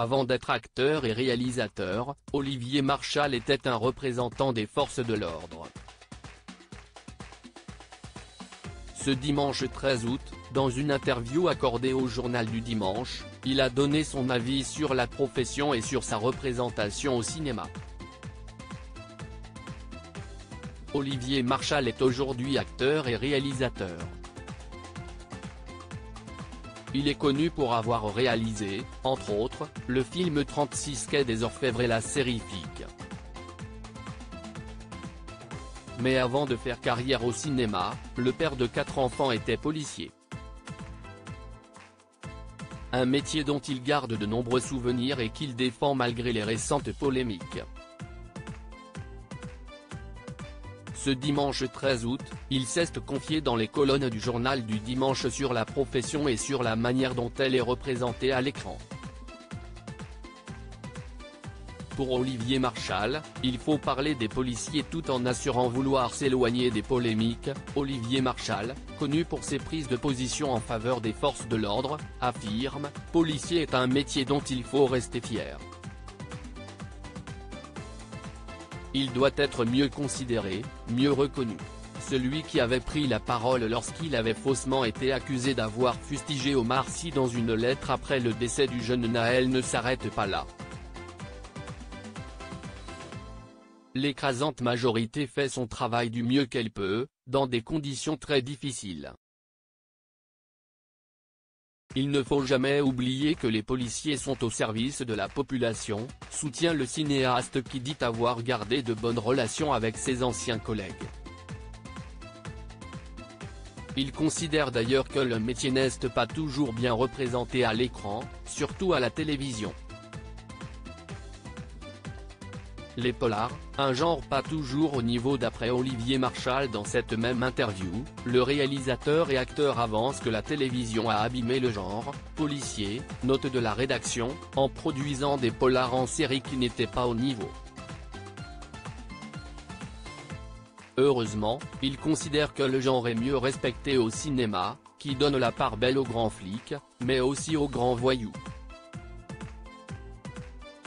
Avant d'être acteur et réalisateur, Olivier Marchal était un représentant des forces de l'ordre. Ce dimanche 13 août, dans une interview accordée au Journal du Dimanche, il a donné son avis sur la profession et sur sa représentation au cinéma. Olivier Marchal est aujourd'hui acteur et réalisateur. Il est connu pour avoir réalisé, entre autres, le film 36 quai des Orfèvres et la série Fic. Mais avant de faire carrière au cinéma, le père de 4 enfants était policier. Un métier dont il garde de nombreux souvenirs et qu'il défend malgré les récentes polémiques. Ce dimanche 13 août, il s'est confié dans les colonnes du Journal du Dimanche sur la profession et sur la manière dont elle est représentée à l'écran. Pour Olivier Marchal, il faut parler des policiers tout en assurant vouloir s'éloigner des polémiques. Olivier Marchal, connu pour ses prises de position en faveur des forces de l'ordre, affirme « Policier est un métier dont il faut rester fier. Il doit être mieux considéré, mieux reconnu. » Celui qui avait pris la parole lorsqu'il avait faussement été accusé d'avoir fustigé Omar Sy dans une lettre après le décès du jeune Naël ne s'arrête pas là. L'écrasante majorité fait son travail du mieux qu'elle peut, dans des conditions très difficiles. Il ne faut jamais oublier que les policiers sont au service de la population, soutient le cinéaste qui dit avoir gardé de bonnes relations avec ses anciens collègues. Il considère d'ailleurs que le métier n'est pas toujours bien représenté à l'écran, surtout à la télévision. Les polars, un genre pas toujours au niveau d'après Olivier Marchal. Dans cette même interview, le réalisateur et acteur avance que la télévision a abîmé le genre policier, note de la rédaction, en produisant des polars en série qui n'étaient pas au niveau. Heureusement, il considère que le genre est mieux respecté au cinéma, qui donne la part belle aux grands flics, mais aussi aux grands voyous.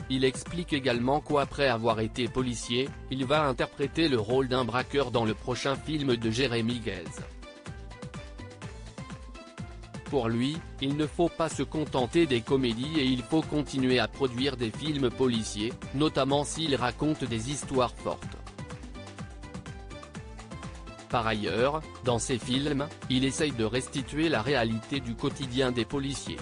Il explique également qu'après avoir été policier, il va interpréter le rôle d'un braqueur dans le prochain film de Jérémy Guez. Pour lui, il ne faut pas se contenter des comédies et il faut continuer à produire des films policiers, notamment s'ils racontent des histoires fortes. Par ailleurs, dans ses films, il essaye de restituer la réalité du quotidien des policiers.